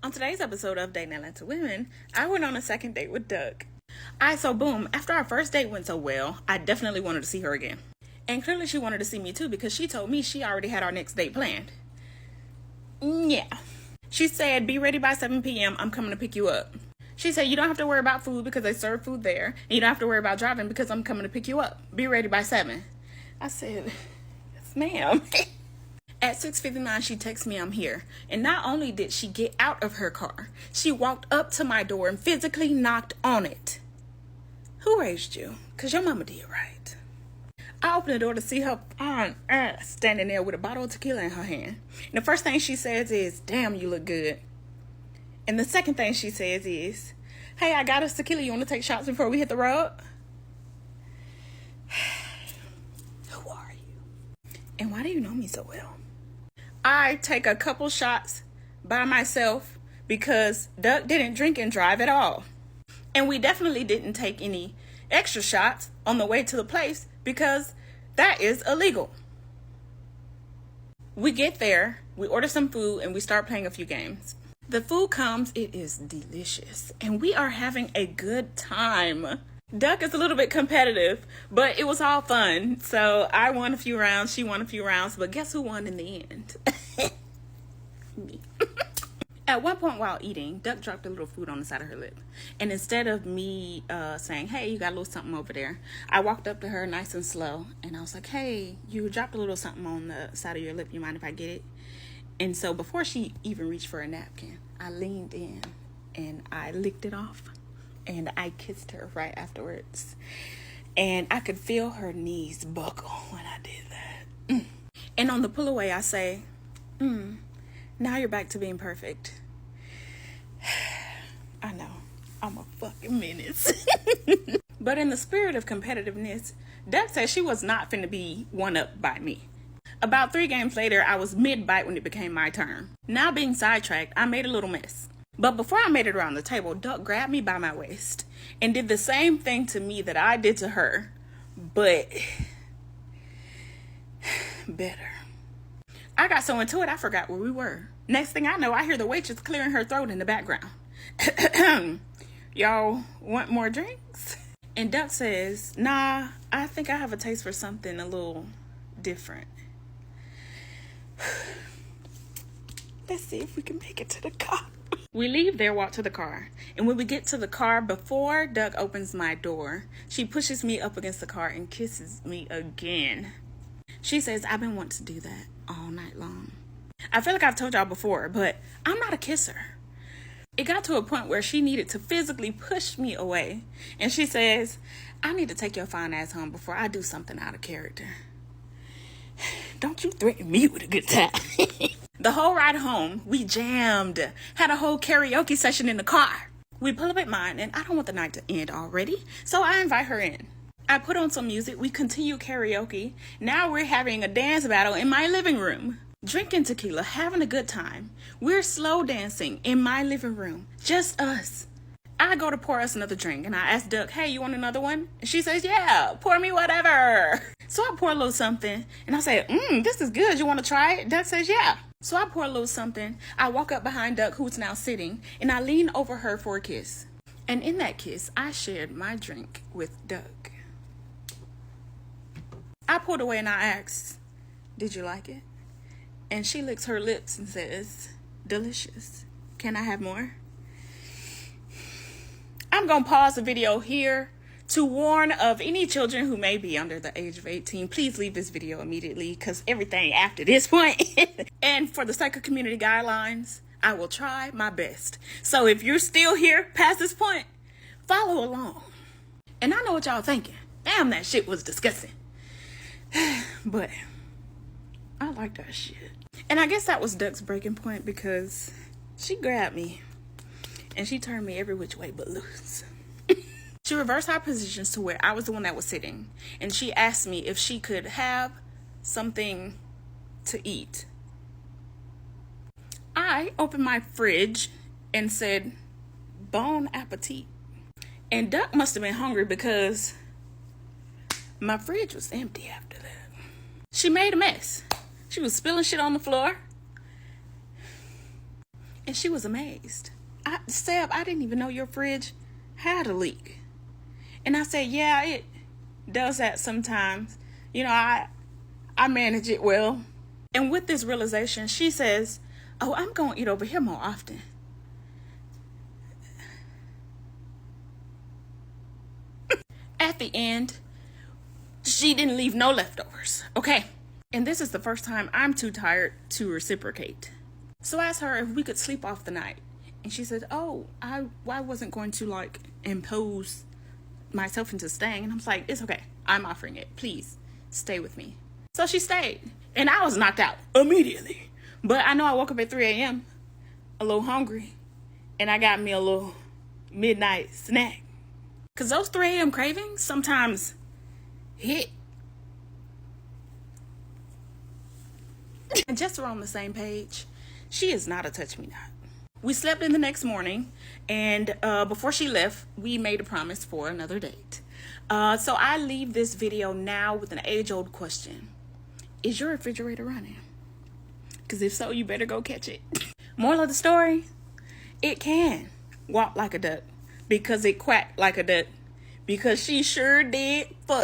On today's episode of Dating Atlanta Women, I went on a second date with Doug. So boom, after our first date went so well, I definitely wanted to see her again. And clearly she wanted to see me too because she told me she already had our next date planned. Yeah. She said, be ready by 7 p.m. I'm coming to pick you up. She said, you don't have to worry about food because they serve food there. And you don't have to worry about driving because I'm coming to pick you up. Be ready by 7. I said, yes, ma'am. At 6:59, she texts me I'm here. And not only did she get out of her car, she walked up to my door and physically knocked on it. Who raised you? Because your mama did right. I opened the door to see her fine ass standing there with a bottle of tequila in her hand. And the first thing she says is, damn, you look good. And the second thing she says is, hey, I got us tequila. You want to take shots before we hit the road? Who are you? And why do you know me so well? I take a couple shots by myself because Doug didn't drink and drive at all. And we definitely didn't take any extra shots on the way to the place because that is illegal. We get there, we order some food, and we start playing a few games. The food comes, it is delicious, and we are having a good time. Doug is a little bit competitive, but it was all fun. So I won a few rounds, she won a few rounds, but guess who won in the end? Me. At one point while eating, Duck dropped a little food on the side of her lip. And instead of me saying, hey, you got a little something over there, I walked up to her nice and slow. And I was like, hey, you dropped a little something on the side of your lip. You mind if I get it? And so before she even reached for a napkin, I leaned in and I licked it off. And I kissed her right afterwards. And I could feel her knees buckle when I did that. And on the pull away, I say, now you're back to being perfect. I know, I'm a fucking menace. But in the spirit of competitiveness, Deb said she was not finna be one-up by me. About 3 games later, I was mid-bite when it became my turn. Now being sidetracked, I made a little mess. But before I made it around the table, Duck grabbed me by my waist and did the same thing to me that I did to her, but better. I got so into it, I forgot where we were. Next thing I know, I hear the waitress clearing her throat in the background. Y'all want more drinks? And Duck says, nah, I think I have a taste for something a little different. Let's see if we can make it to the car. We leave there, walk to the car. And when we get to the car, before Doug opens my door, she pushes me up against the car and kisses me again. She says, I've been wanting to do that all night long. I feel like I've told y'all before, but I'm not a kisser. It got to a point where she needed to physically push me away. And she says, I need to take your fine ass home before I do something out of character. Don't you threaten me with a good time. The whole ride home, we jammed. Had a whole karaoke session in the car. We pull up at mine, and I don't want the night to end already, so I invite her in. I put on some music, we continue karaoke. Now we're having a dance battle in my living room. Drinking tequila, having a good time. We're slow dancing in my living room, just us. I go to pour us another drink, and I ask Duck, hey, you want another one? And she says, yeah, pour me whatever. So I pour a little something, and I say, this is good. You want to try it? Duck says, yeah. So I pour a little something. I walk up behind Duck, who's now sitting, and I lean over her for a kiss. And in that kiss, I shared my drink with Duck. I pulled away and I asked, did you like it? And she licks her lips and says, delicious. Can I have more? I'm going to pause the video here to warn of any children who may be under the age of 18. Please leave this video immediately because everything after this point. And for the sake of community guidelines, I will try my best. So if you're still here past this point, follow along. And I know what y'all thinking. Damn, that shit was disgusting. But I like that shit. And I guess that was Duck's breaking point because she grabbed me and she turned me every which way but loose. She reversed our positions to where I was the one that was sitting. And she asked me if she could have something to eat. I opened my fridge and said, bon appetit. And Duck must have been hungry because my fridge was empty after that. She made a mess. She was spilling shit on the floor. And she was amazed. Seb, I didn't even know your fridge had a leak. And I said, yeah, it does that sometimes. You know, I manage it well. And with this realization, she says, oh, I'm going to eat over here more often. At the end, she didn't leave no leftovers, okay? And this is the first time I'm too tired to reciprocate. So I asked her if we could sleep off the night. And she said, oh, I wasn't going to like impose myself into staying. And I was like, it's okay. I'm offering it. Please stay with me. So she stayed. And I was knocked out immediately. But I know I woke up at 3 a.m. a little hungry. And I got me a little midnight snack. Because those 3 a.m. cravings sometimes hit. And just so we're on the same page, she is not a touch-me-not. We slept in the next morning, and before she left, we made a promise for another date. So I leave this video now with an age-old question. Is your refrigerator running? Because if so, you better go catch it. Moral of the story, it can walk like a duck because it quacked like a duck because she sure did fuck.